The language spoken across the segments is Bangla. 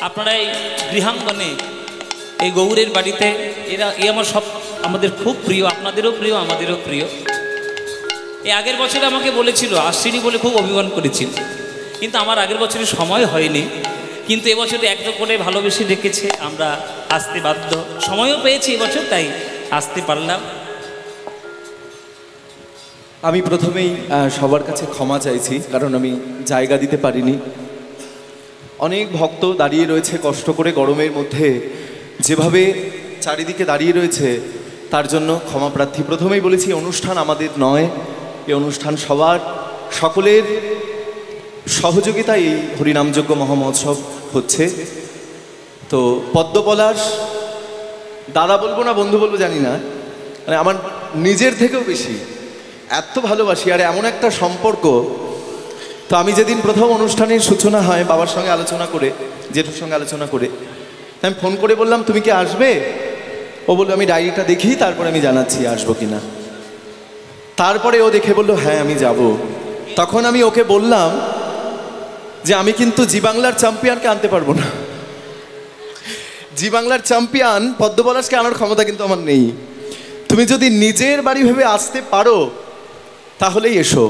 আপনারা এই গৃহাঙ্গনে এই গৌরের বাড়িতে এ আমার সব আমাদের খুব প্রিয়, আপনাদেরও প্রিয়, আমাদেরও প্রিয়। এই আগের বছরে আমাকে বলেছিল আসছিনি বলে খুব অভিমান করেছিল, কিন্তু আমার আগের বছরে সময় হয়নি। কিন্তু এবছরে এত করে ভালোবেসে ডেকেছে, আমরা আসতে বাধ্য, সময়ও পেয়েছি এবছর, তাই আসতে পারলাম। আমি প্রথমেই সবার কাছে ক্ষমা চাইছি, কারণ আমি জায়গা দিতে পারিনি। অনেক ভক্ত দাঁড়িয়ে রয়েছে কষ্ট করে গরমের মধ্যে, যেভাবে চারিদিকে দাঁড়িয়ে রয়েছে তার জন্য ক্ষমা প্রার্থী। প্রথমেই বলেছি অনুষ্ঠান আমাদের নয়, এই অনুষ্ঠান সবার, সকলের সহযোগিতায় এই হরিনামযজ্ঞ মহামহোৎসব হচ্ছে। তো পদ্মপলাশ দাদা বলবো না বন্ধু বলবো জানি না, মানে আমার নিজের থেকেও বেশি এত ভালোবাসি, আর এমন একটা সম্পর্ক। তো আমি যেদিন প্রথম অনুষ্ঠানের সূচনা হয় বাবার সঙ্গে আলোচনা করে, জেঠুর সঙ্গে আলোচনা করে, আমি ফোন করে বললাম তুমি কি আসবে? ও বললো আমি ডায়েরিটা দেখি তারপরে আমি জানাচ্ছি আসবো কিনা। তারপরে ও দেখে বললো হ্যাঁ আমি যাব। তখন আমি ওকে বললাম যে আমি কিন্তু জি বাংলার চ্যাম্পিয়নকে আনতে পারবো না, জি বাংলার চ্যাম্পিয়ন পদ্মপলাশকে আনার ক্ষমতা কিন্তু আমার নেই। তুমি যদি নিজের বাড়ি ভেবে আসতে পারো তাহলেই এসো।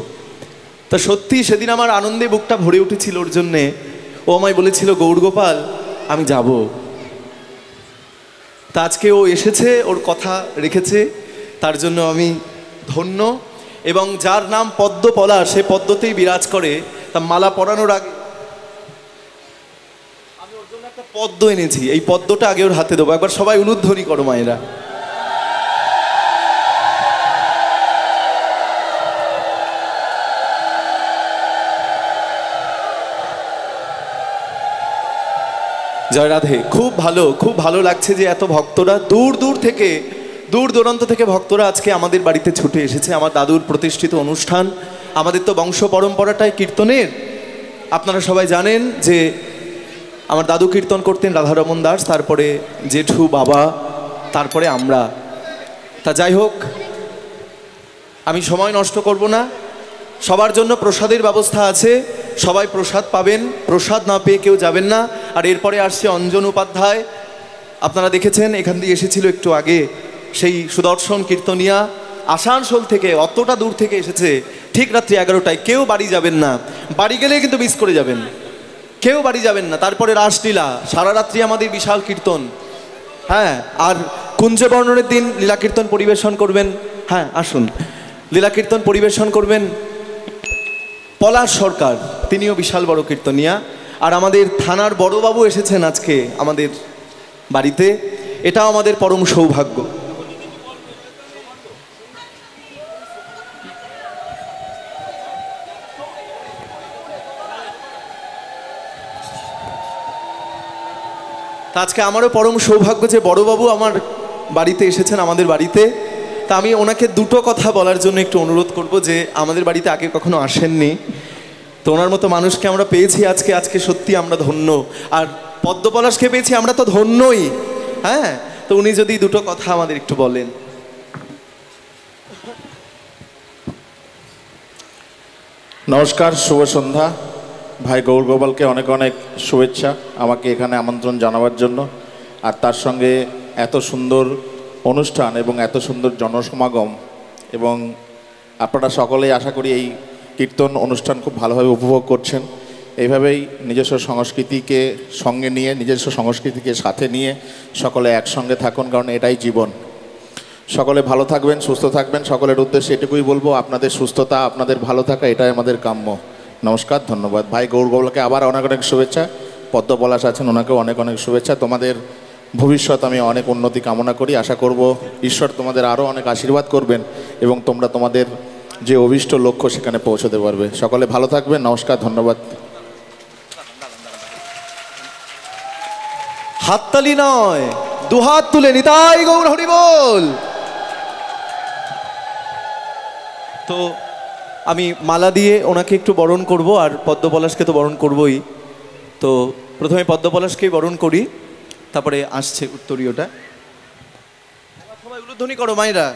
তা সত্যি সেদিন আমার আনন্দে বুকটা ভরে উঠেছিল ওর জন্যে। ও আমায় বলেছিল গৌরগোপাল আমি যাব। তা আজকে ও এসেছে, ওর কথা রেখেছে, তার জন্য আমি ধন্য। এবং যার নাম পদ্মপলাশ, সে পদ্মতেই বিরাজ করে। তা মালা পরানোর আগে আমি ওর জন্য একটা পদ্ম এনেছি, এই পদ্মটা আগে ওর হাতে দেবো। একবার সবাই উলুধ্বনি করো মায়েরা। জয় রাধে। খুব ভালো লাগছে যে এত ভক্তরা দূর দূর থেকে, দূর দূরান্ত থেকে ভক্তরা আজকে আমাদের বাড়িতে ছুটে এসেছে। আমার দাদুর প্রতিষ্ঠিত অনুষ্ঠান, আমাদের তো বংশ পরম্পরাটাই কীর্তনের। আপনারা সবাই জানেন যে আমার দাদু কীর্তন করতেন, রাধারমন দাস, তারপরে জেঠু, বাবা, তারপরে আমরা। তা যাই হোক, আমি সময় নষ্ট করব না। সবার জন্য প্রসাদের ব্যবস্থা আছে, সবাই প্রসাদ পাবেন, প্রসাদ না পেয়ে কেউ যাবেন না। আর এরপরে আসছে অঞ্জন উপাধ্যায়, আপনারা দেখেছেন এখান দিয়ে এসেছিল একটু আগে, সেই সুদর্শন কীর্তনিয়া আসানসোল থেকে, অতটা দূর থেকে এসেছে ঠিক রাত্রি 11টায়। কেউ বাড়ি যাবেন না, বাড়ি গেলে কিন্তু মিস করে যাবেন, কেউ বাড়ি যাবেন না। তারপরে রাসলীলা, সারা রাত্রি আমাদের বিশাল কীর্তন। হ্যাঁ, আর কুঞ্জবর্ণনের দিন লীলা কীর্তন পরিবেশন করবেন। হ্যাঁ আসুন, লীলা কীর্তন পরিবেশন করবেন পলাশ সরকার, তিনিও বিশাল বড় কীর্তনিয়া। আর আমাদের থানার বড়বাবু এসেছেন আজকে আমাদের বাড়িতে, এটাও আমাদের পরম সৌভাগ্য। তা আজকে আমারও পরম সৌভাগ্য যে বড়বাবু আমার বাড়িতে এসেছেন, আমাদের বাড়িতে। তা আমি ওনাকে দুটো কথা বলার জন্য একটু অনুরোধ করব, যে আমাদের বাড়িতে আগে কখনো আসেননি, তো ওনার মতো মানুষকে আমরা পেয়েছি আজকে, আজকে সত্যি আমরা ধন্য। আর পদ্মপলাশকে পেয়েছি, আমরা তো ধন্যই। হ্যাঁ, তো উনি যদি দুটো কথা আমাদের একটু বলেন। নমস্কার, শুভ সন্ধ্যা। ভাই গৌরগোপালকে অনেক অনেক শুভেচ্ছা আমাকে এখানে আমন্ত্রণ জানাবার জন্য। আর তার সঙ্গে এত সুন্দর অনুষ্ঠান এবং এত সুন্দর জনসমাগম, এবং আপনারা সকলেই আশা করি এই কীর্তন অনুষ্ঠান খুব ভালোভাবে উপভোগ করছেন। এইভাবেই নিজস্ব সংস্কৃতিকে সঙ্গে নিয়ে, নিজস্ব সংস্কৃতিকে সাথে নিয়ে সকলে একসঙ্গে থাকুন, কারণ এটাই জীবন। সকলে ভালো থাকবেন, সুস্থ থাকবেন। সকলের উদ্দেশ্যে এটুকুই বলবো, আপনাদের সুস্থতা, আপনাদের ভালো থাকা, এটাই আমাদের কাম্য। নমস্কার, ধন্যবাদ। ভাই গৌরগোপালকে আবার অনেক অনেক শুভেচ্ছা। পদ্মপলাশ আছেন, ওনাকেও অনেক অনেক শুভেচ্ছা। তোমাদের ভবিষ্যৎ আমি অনেক উন্নতি কামনা করি। আশা করব ঈশ্বর তোমাদের আরও অনেক আশীর্বাদ করবেন এবং তোমরা তোমাদের যে অভীষ্ট লক্ষ্য সেখানে পৌঁছতে পারবে। সকলে ভালো থাকবেন। নমস্কার, ধন্যবাদ। হাততালি নয়, দুহাত তুলে নিতাই গৌর হরি বল। তো আমি মালা দিয়ে ওনাকে একটু বরণ করব, আর পদ্মপলাশকে তো বরণ করবই। তো প্রথমে পদ্মপলাশকেই বরণ করি, তারপরে আসছে উত্তরীয়টা। সবাই উলুধ্বনি করো মায়েরা।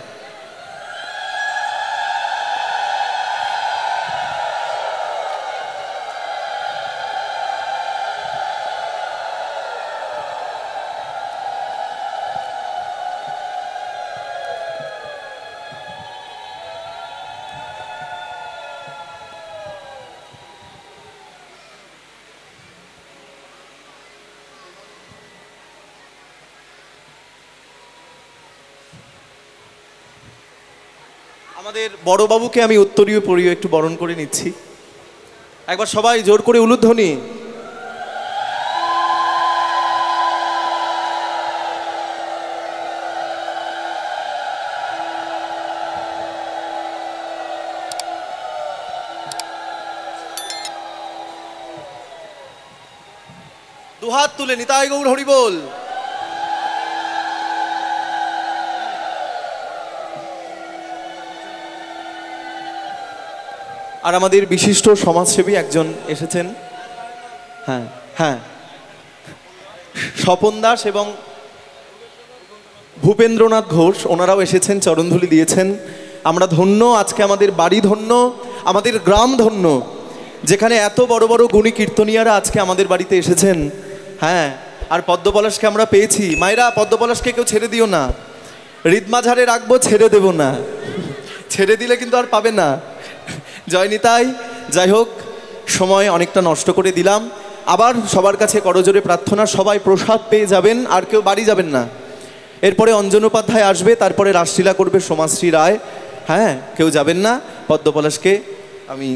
আমাদের বড়বাবুকে আমি উত্তরীয় পরিয়ে একটু বরণ করে নিচ্ছি। একবার সবাই জোর করে উলুধ্বনি। দুহাত তুলে নিতাই গৌর হরি বল। আর আমাদের বিশিষ্ট সমাজসেবী একজন এসেছেন, হ্যাঁ হ্যাঁ, স্বপন দাস এবং ভূপেন্দ্রনাথ ঘোষ, ওনারাও এসেছেন, চরণধুলি দিয়েছেন। আমরা ধন্য, আজকে আমাদের বাড়ি ধন্য, আমাদের গ্রাম ধন্য, যেখানে এত বড় বড় গুণী কীর্তনিয়ারা আজকে আমাদের বাড়িতে এসেছেন। হ্যাঁ, আর পদ্মপলাশকে আমরা পেয়েছি। মায়েরা, পদ্মপলাশকে কেউ ছেড়ে দিও না, হৃদমাঝারে রাখবো, ছেড়ে দেব না, ছেড়ে দিলে কিন্তু আর পাবে না। জয় নিতাই। যাই হোক, সময় অনেকটা নষ্ট করে দিলাম। আবার সবার কাছে করজোরে প্রার্থনা, সবাই প্রসাদ পেয়ে যাবেন, আর কেউ বাড়ি যাবেন না। এরপরে অঞ্জন উপাধ্যায় আসবে, তারপরে রাসলীলা করবে সোমাশ্রী রায়। হ্যাঁ, কেউ যাবেন না। পদ্মপলাশকে আমি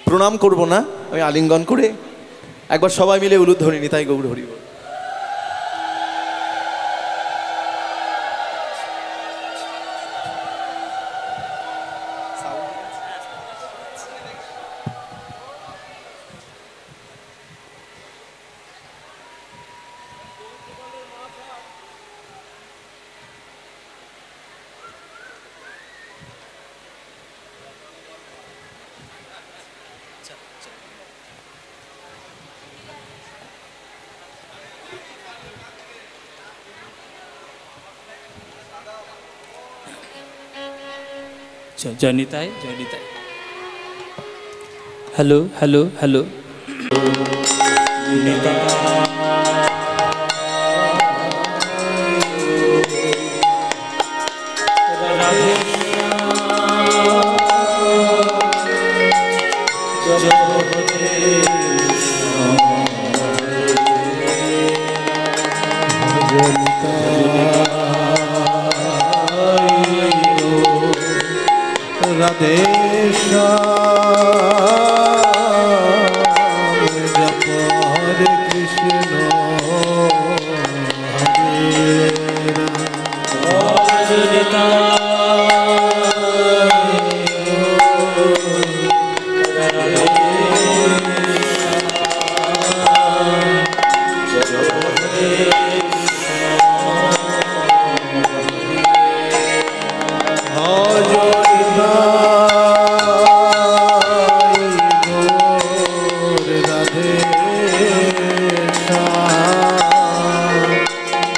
প্রণাম করব না, আমি আলিঙ্গন করে একবার সবাই মিলে উলুধ্বনি নিতাই গৌর হরি বল। জয় নিতাই, জয় Nitai. Hello hello hello. Radhe জপ হরে কৃষ্ণ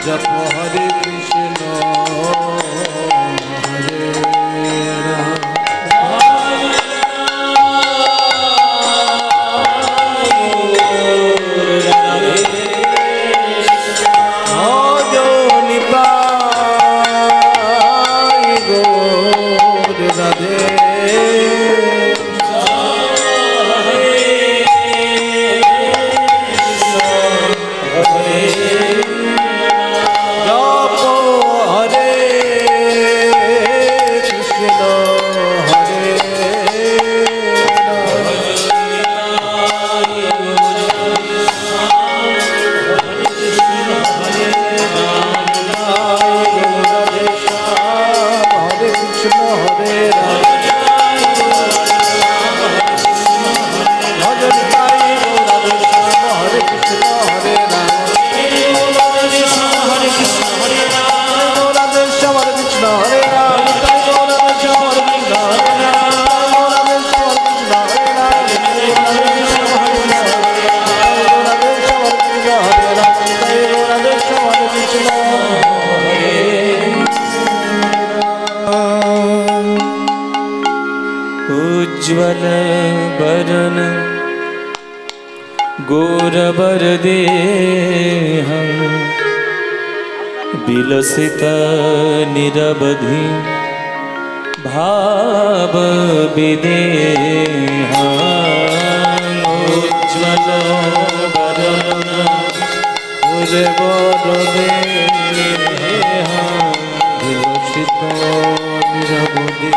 जप हरे कृष्ण हरे उज्ज्वल बरन गौरवर देह विलसित निरवधि भाव विदेह उज्ज्वल बरन गौरवर देह विलसित निरवधि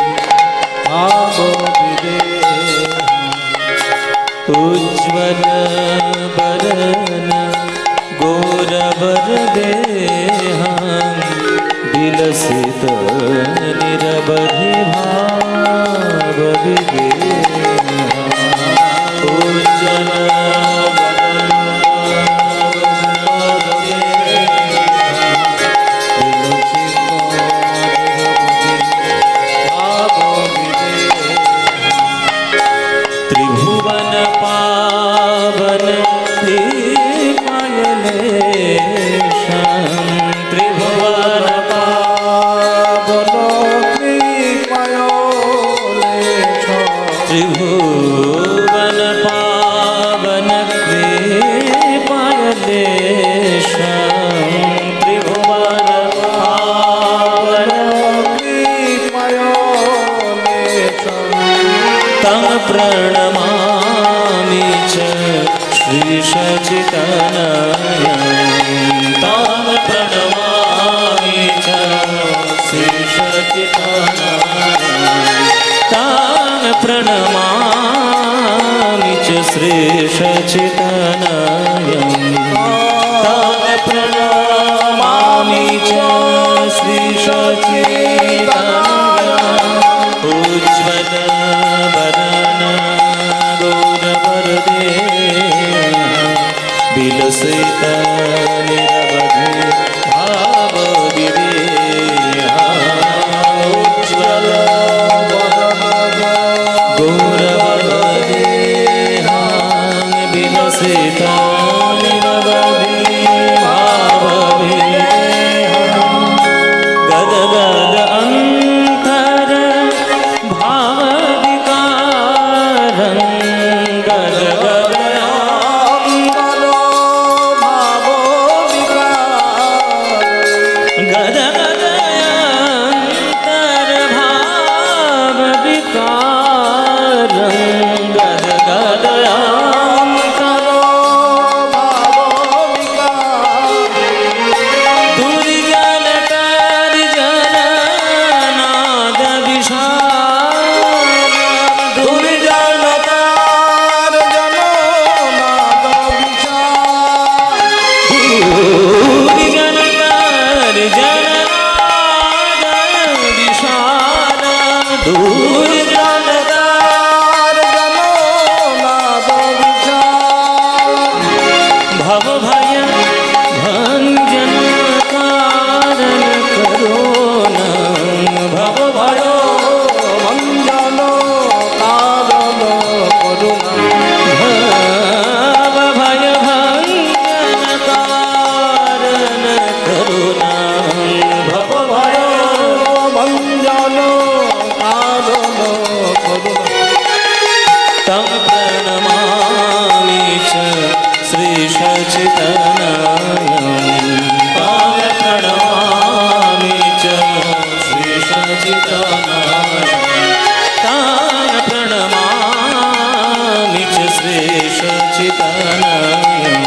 भाव विदेह उज्ज्वल बरन गौरवर देहं विलसित निरवधि भाव विदेहं उज्ज्वल त्रिभुवन पावन कृपायलेशं त्रिभुवन पावन कृपायलेशं त्रिभुवन पावन कृपायलेशं त्रिभुवन पावन कृपायलेशं तं प्रणमामि च श्रीशचितनयं तं प्रणमामि च श्रीशचितनयं तं प्रणमामि च श्रीशचितनयं तं प्रणमामि च श्रीशचितनयं उज्ज्वल वरन गौरवर देहं विलसित निरवधि भाव विदेहं उज्ज्वल वरन गौरवर देहं विलसित निरवधि भाव विदेहं गदगद अंतर भाव विकारं गदगद भाव विकार गदगद अंतर भाव विकारं गदगद अंतर भाव विकार दुर्जन टार्जन नाद विशाल दुर्जन तार जनो नाद विशाल दुर्जन टार्जन नाद विशाल दुर्जन तार जनो नाद विशाल भव भय भंजन कारण करुणा भव भयो मंजनो कारण करुणा भव भय भंजन कारण करुणा भव भयो मंजनो कारण करुणा तं प्रणमामि च श्रीशचितनयं तं प्रणमामि च श्रीशचितनयं तं प्रणमामि च श्रीशचितनयं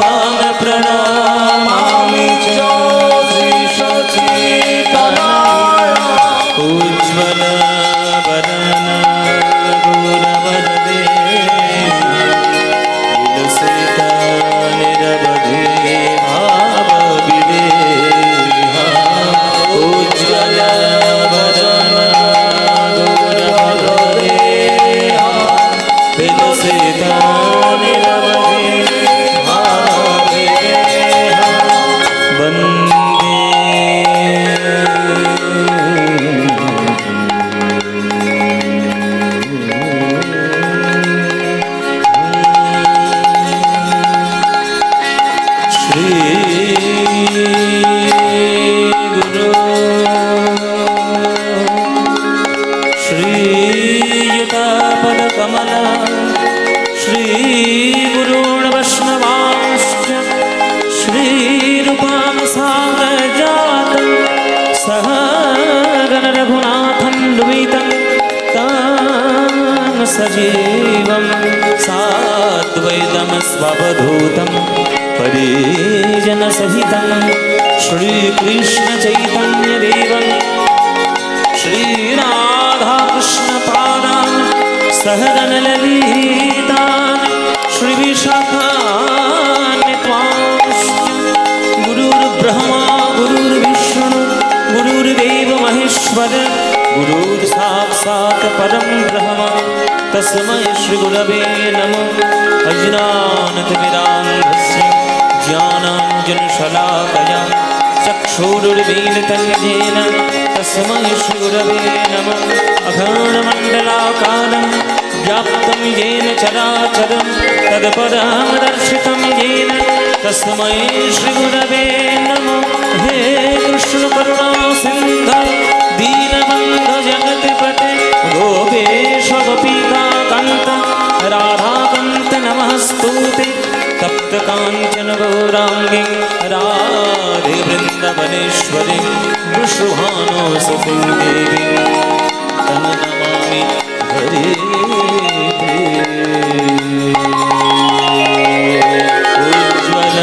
तं प्रणमामि च श्रीशचितनयं उज्ज्वल वरन गौरवर देहं विलसित निरवधि भाव विदेहं उज्ज्वल वरन गौरवर देहं विलसित निरवधि भाव विदेहं श्रीयुतापदकमल श्रीगुरून् वैष्णवांश्च श्रीरूपां साग्रजातं सहगण रघुनाथं लुमितं तं सजीवं साद्वैतं स्ववधूतं परिजनसहितं श्रीकृष्णचैतन्यदेवं श्रीराधाकृष्ण पादान् सहगणललितान् श्रीविशाखान् त्वांश्च गुरुर्ब्रह्मा गुरुर्विष्णु गुरुर्देव महेश्वर गुरुर्साक्षात् परं ब्रह्म तस्मै श्रीगुरवे नमः। अज्ञानतिमिरान्धस्य ज्ञानाञ्जनशलाकया चक्षुरुर्मीलितं येन तस्मै श्रीगुरवे नमः। अखण्डमण्डलाकारं व्याप्तं येन चराचरं तत्पदं दर्शितं येन तस्मै श्रीगुरवे नमः। हे कृष्ण करुणा सिन्धु दीनबन्धु जगत्पते गोपेश गोपिकान्त राधाकान्त नमस्तुते तप्त काञ्चन गौराङ्गी राधे वृन्दवनेश्वरी वृषभानुसुते देवी तं नमामि हरे उज्ज्वल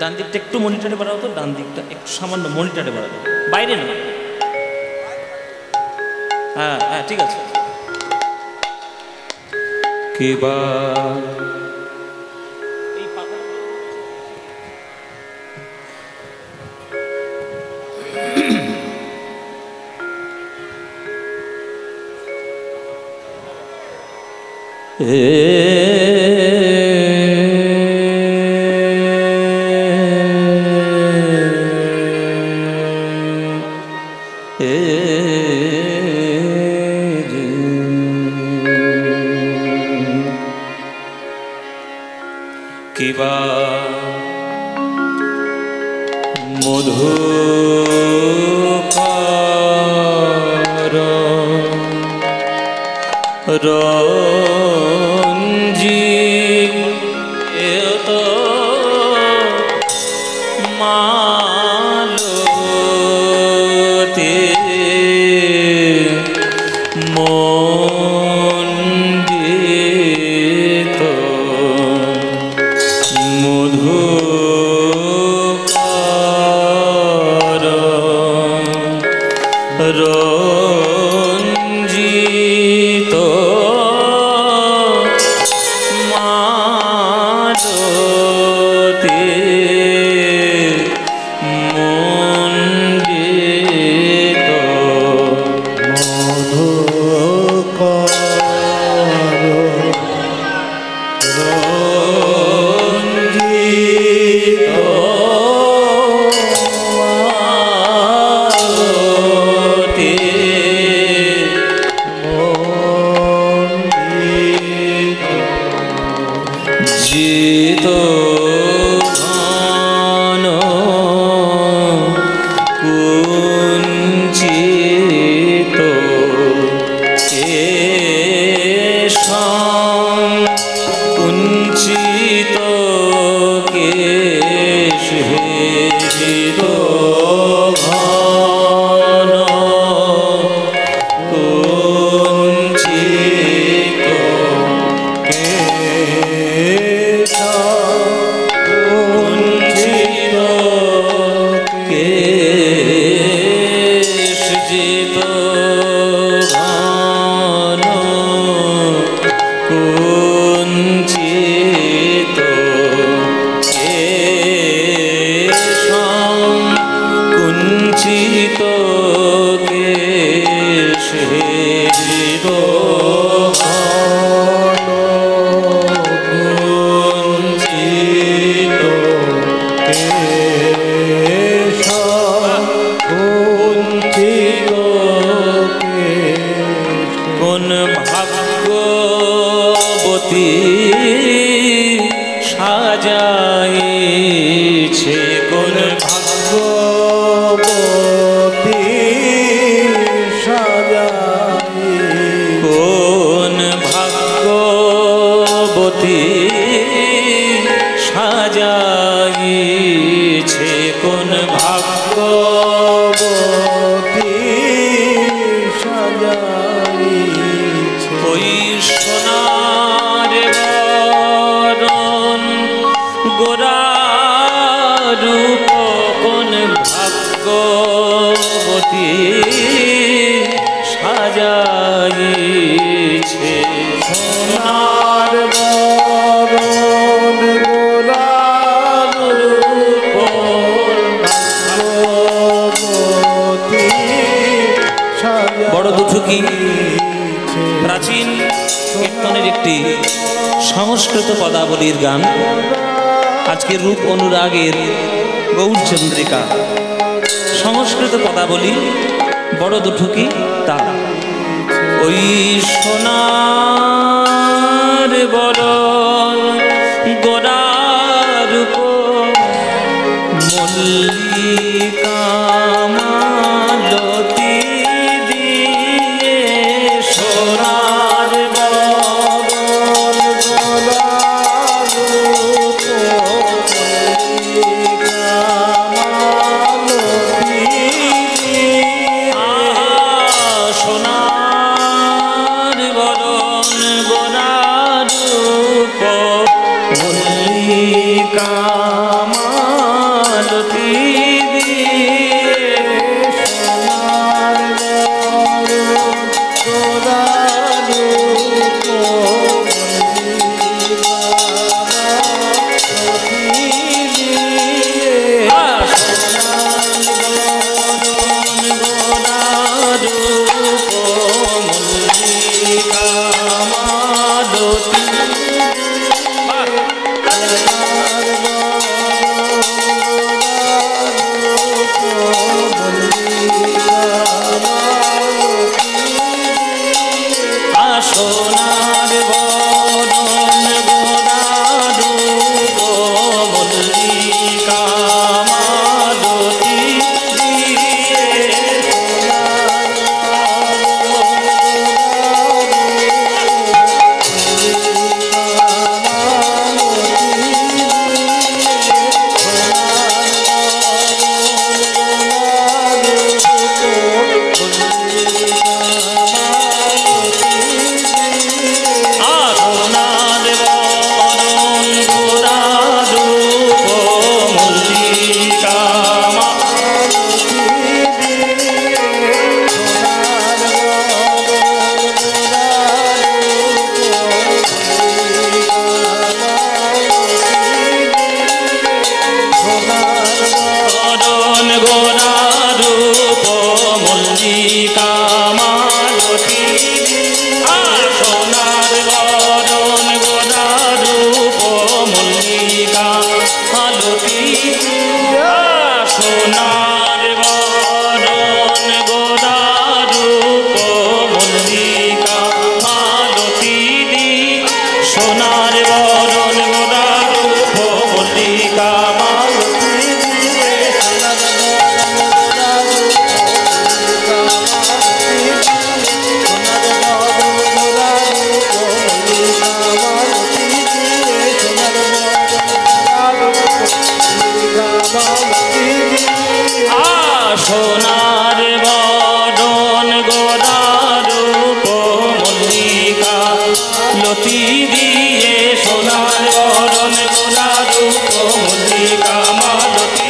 ডান দিকটা একটু মনিটরে বাড়াও তো, ডান দিকটা একটু সামান্য মনিটরে বাড়াও, বাইরে না। হ্যাঁ হ্যাঁ ঠিক আছে। কেবা কিবা মধুকর রঞ্জিত মালতে মণ্ডিত মধুকর রঞ্জিত মালতে মণ্ডিত মধুকর রঞ্জিত মালতে জিত ঘন কুঞ্চিত কেশম কুঞ্চিত কেশ জিত ঘন কুঞ্চিত কুঞ্চিত কেশ জিত ঘন কুঞ্চিত কেশম কোন ভাগ্যবতী সাজাইছে, কোন ভাগ্যবতী সাজাই, কোন ভাগ্যবতী সাজাইছে, কোন ভাগ্যবতী সাজাই, ওই সোনার বরণ গোরা রূপ, কোন ভাগ্যবতী সাজাইছে, সোনার বরণ গোলাপ রূপ ভাগ্যবতী সাজাই। বড় দুঠুকি প্রাচীন কীর্তনের একটি সংস্কৃত পদাবলীর গান। আজকে রূপ অনুরাগের গৌরচন্দ্রিকা সংস্কৃত পদাবলী বড় দুঠুকি তা। ওই সোনার বরণ গোরা রূপ মল্লিকা মালতী দিয়ে, সোনার বরণ গোলাপ রূপ মল্লিকা মালতী দিয়ে, সোনার বরণ গোরা রূপ মল্লিকা মালতী দিয়ে, সোনার বরণ গোলাপ রূপ মল্লিকা মালতী দিয়ে, সোনার বরণ গোরা রূপ মল্লিকা মালতী দিয়ে, সোনার বরণ গোরা রূপ মল্লিকা বরণ গোরা রূপ মল্লিকা মালতী, সোনার বরণ গোরা রূপ মল্লিকা মালতী, সোনার বরণ গোরা রূপ মল্লিকা মালতী, সোনার বরণ গোরা রূপ মল্লিকা মালতী, সোনার বরণ গোরা রূপ মল্লিকা লতি দিয়ে, সোনার বরণ গোরা রূপ মল্লিকা মালতী,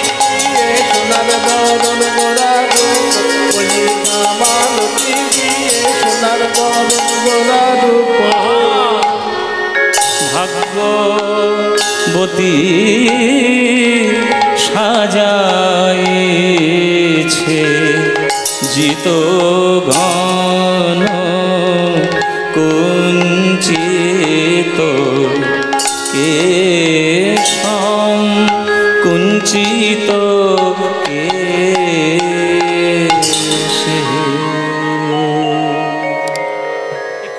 সোনার বরণ গোরা রূপ মল্লিকা মালতী দিয়ে, সোনার বরণ গোরা রূপ ভাগ্যবতী সাজাইছে, জিত ঘন কুঞ্চিত কেশম, কুঞ্চিত কুঞ্চিত কেশে।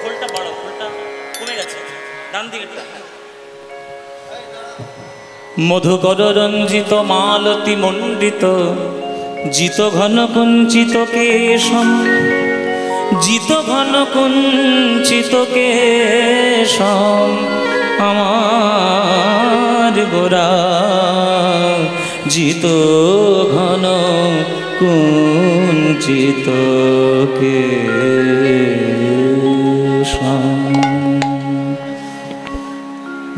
খোলটা বাড়ো, খোলটা কমে গেছে, ডান দিকে। মধুকর রঞ্জিত মালতী মণ্ডিত জিত ঘন কুঞ্চিত কেশম, জিত ঘন কুঞ্চিত কেশম আমার গোরা, জিত ঘন কুঞ্চিত কেশম,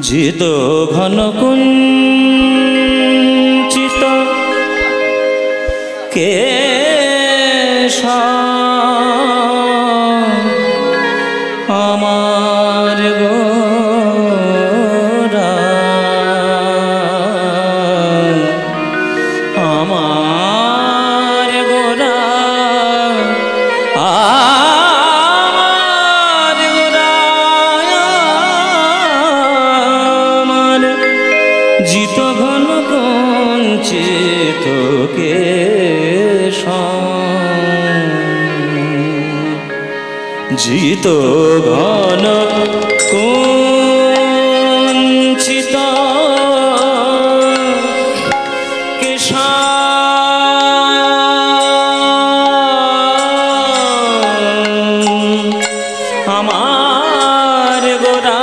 জিত ঘন কুঞ্চিত কেশম আমার গোরা, আমার গোরা, আমার গোরা, আমার জিত ঘন কুঞ্চিত কেশম, জিত ঘন কুঞ্চিত কেশম আমার গোরা,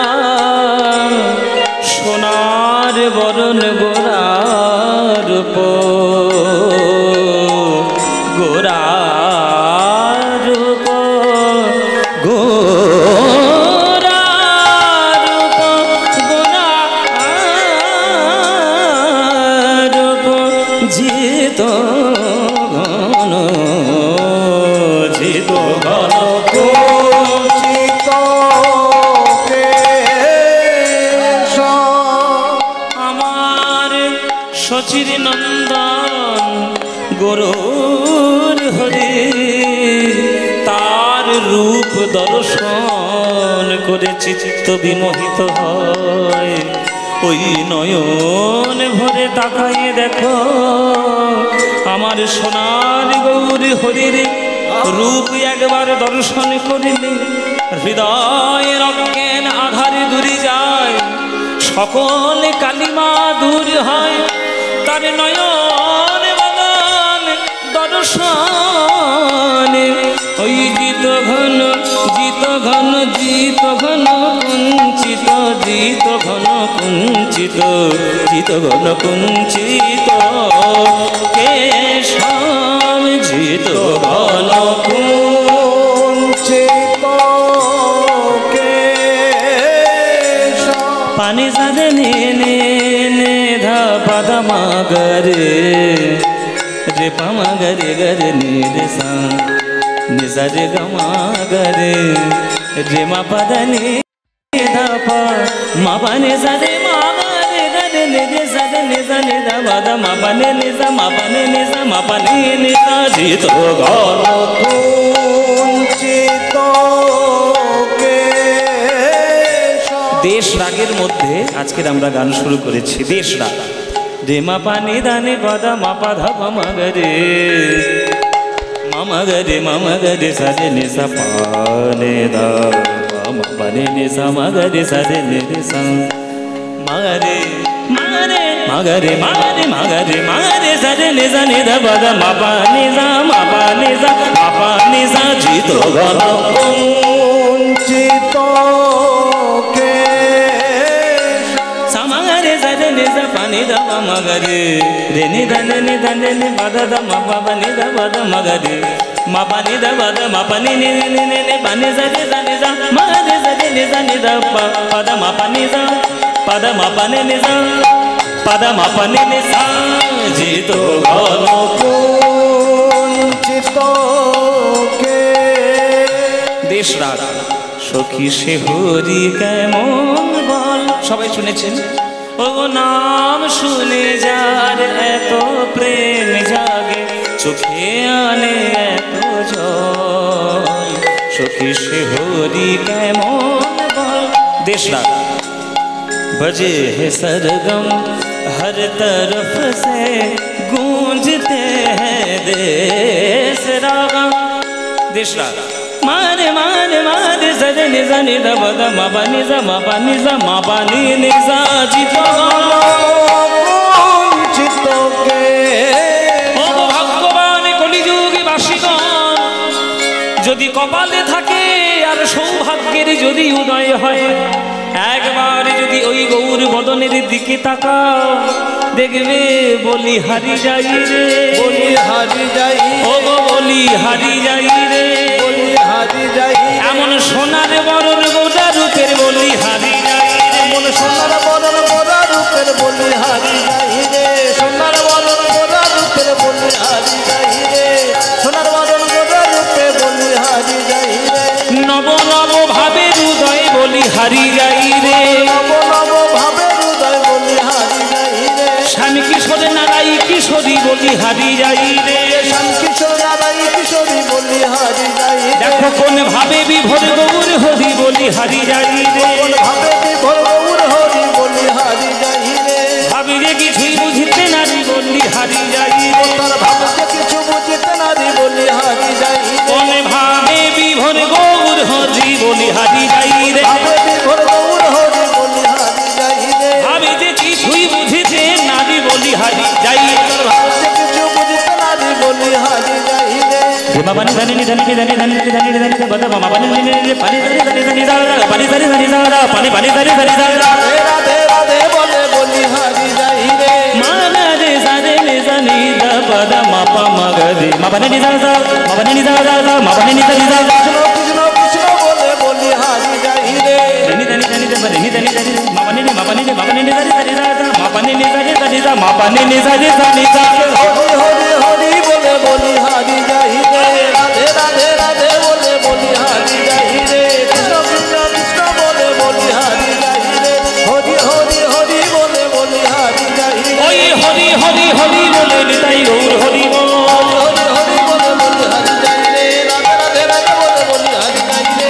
সোনার বরণ গোরা রূপ, গোরা রূপ, গোরা রূপ, গোরা রূপ, জিত ঘন, জিত ঘন কুঞ্চিত কেশম আমার শচির নন্দন গরুর হরি, তার রূপ দর্শন করে চিত্ত বিমোহিত হয়। ওই নয়ন ভরে তাকাইয়ে দেখো আমার সোনার গৌর হরির রূপ একবার দর্শন করিলে হৃদয়ের অজ্ঞান আধারে দূরে যায়, সকল কালিমা দূর হয়, তার নয়ন বাগান দর্শনে। ওই জিত ঘন, জিত ঘন, জিত ঘন কুঞ্চিত, জিত ঘন কুঞ্চিত, জিত ঘন কুঞ্চিত কেশম, জিত ঘন কুঞ্চিত কেশম পানি সাদে নে নে নে ধা পদ মাগরে রে পমগরে গরে নি রে সা নি সা রে গমাগরে রে মা পদ নি ধা প মা পানি সাদে মাগরে গরে নি রে সা নি সা নি ধা পদ মা পানি নি সা মা পানি নি সা মা পানি নি সা জিত ঘন কুঞ্চিত কেশম দেশ রাগের মধ্যে আজকের আমরা গান শুরু করেছি। দেশ রাগ, রে মা পানি দানে পদা মা পা ধা মগরে মগরে মগরে সারে নি সা পানে দা মা পানে নি সা মগরে সারে নি রে সা মগরে মগরে মগরে মগরে মগরে মগরে সারে নি সা নি ধা পদা মা পা নি সা মা পা নি সা মা পা নি সা জিত ঘন কুঞ্চিত samagare zade ni za pani da magare re ni da ni da ni bada da ma ba ni da bada magare ma pa ni da bada ma pa ni ni ni pa ni zade da ni za magare zade ni za ni da pa da ma pa ni za pa da ma pa ni za pa da ma pa ni ni sa jito ঘন কুঞ্চিত দেশ রাগ সখী সে হরি কেমন বল, সবাই শুনেছেন। ও নাম শুনে যার এত প্রেম জাগে, চোখে আনে এত জল, সখী সে হরি কেমন বল। দেশ রাগ बजे है सरगम हर तरफ से गूंजते हैं देश रागम। देश राग माने माने माने सरे निजा निधा बदा मापा निजा मापा निजा जितो চিতকে ও ভগবান কলিযুগে বাসীগণ, যদি কপালে থাকে আর সৌভাগ্যের যদি উদয় হয়, একবার যদি ওই গৌর বদনের দিকে তাকাও, দেখবে বলি হারি যাই রে, বলি হারি যাই, ও গো বলি হারি যাই রে, বলি হারি যাই, এমন সোনার বরণ গোটা রূপের বলি হারি যাই রে, এমন সোনার বদন গোরা রূপের বলি হারি যাই রে, সোনার বদন গোরা রূপের বলি হারি যাই রে, সোনার বদন গোরা রূপে বলি হারি যাই রে, নব নব ভাবে হৃদয় বলি হারি যাই রে, নব নব ভাবে হৃদয় বলি হারি যাই রে, স্বামী কিশোর নারাই কিশোরী বলি হারি যাই রে, শ্যাম কিশোর নারাই কিশোরী বলি হারি যাই রে, দেখো কোন ভাবে বিভোর গৌর হরি বলি হারি যাই রে, কোন ভাবে বিভোর গৌর হরি বলি হারি যাই রে, ভাবি যে কিছুই বুঝিতে নারী বলি হারি যাই রে, তার ভাবতে কিছু বুঝিতে নারী বলি হারি যাই রে, কোন ভাবে বিভোর গৌর হরি বলি হারি যাই রে, ভাবে বিভোর গৌর হরি বলি হারি যাই রে, ভাবি যে কিছুই বুঝিতে নারী বলি হারি যাই রে, তার ভাবতে কিছু বুঝিতে নারী বলি হারি যাই রে, মাপানি ধানি ধানি ধানি ধানি ধানি ধানি বদা মাপানি ধানি পানি ধানি ধানি ধানি দাদা পানি ধানি ধানি দাদা পানি পানি ধানি ধানি দাদা রাধে রাধে রাধে বলে বলি হারি যাই রে, মানা রে সারে রে জানি দা বদা মাপা মগরে মাপানি নি দাদা মাপানি নি দাদা মাপানি নি দাদা কৃষ্ণ কৃষ্ণ কৃষ্ণ বলে বলি হারি যাই রে, ধানি ধানি ধানি ধানি ধানি ধানি মাপানি নি ধানি ধানি দাদা মাপানি নি ধানি ধানি দাদা মাপানি নি ধানি ধানি দাদা হরি হরি হরি বলে বলি হারি যাই রে, রাধে রাধে রাধে বলে বলি হারি যাই রে, কৃষ্ণ কৃষ্ণ কৃষ্ণ বলে বলি হারি যাই রে, হরি হরি হরি বলে বলি হারি যাই রে, ওই হরি হরি হরি বলে নিতাই গৌর হরি বল, হরি হরি বলে বলি হারি যাই রে, রাধে রাধে রাধে বলে বলি হারি যাই রে,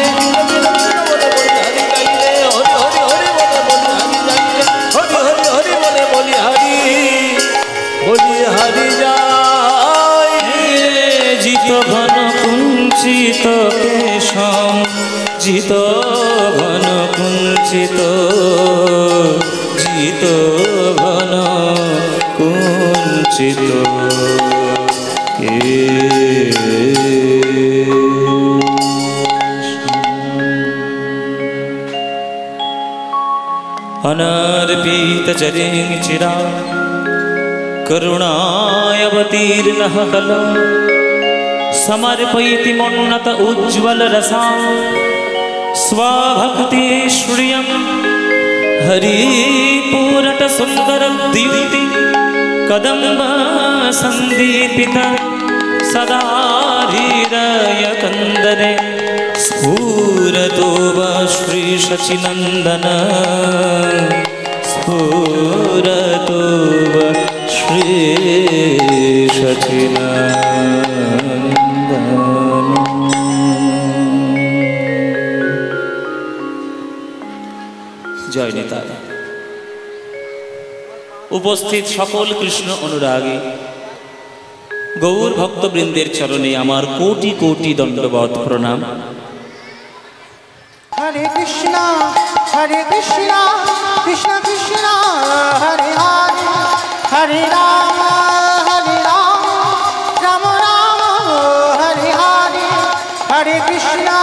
কৃষ্ণ কৃষ্ণ বলে বলি হারি যাই রে, হরি হরি হরি বলে বলি হারি যাই রে, হরি হরি হরি বলে বলি হারি যাই জিত ঘন কুঞ্চিত কেশম জিত ঘন কুঞ্চিত জিত ঘন কুঞ্চিত अनर्पित चरिं चिरा करुणायवतीर्णः कला समर्पयति मोन्नत उज्ज्वल रसा स्वभक्ति श्रियं हरिपूरट सुंदर दीप्ति कदम्ब संदीपित सदा हृदय कंदरे स्फुरतो वा श्री शचिनंदन स्फुरतो वा श्री शचिनंदन। जय नेता उपस्थित सकल कृष्ण अनुरागी गौर भक्तबृंदेर चरणे आमार कोटि कोटि दंडवत प्रणाम। हरे कृष्णा कृष्ण कृष्ण हरे हरे हरे राम राम राम हरे हरे हरे कृष्णा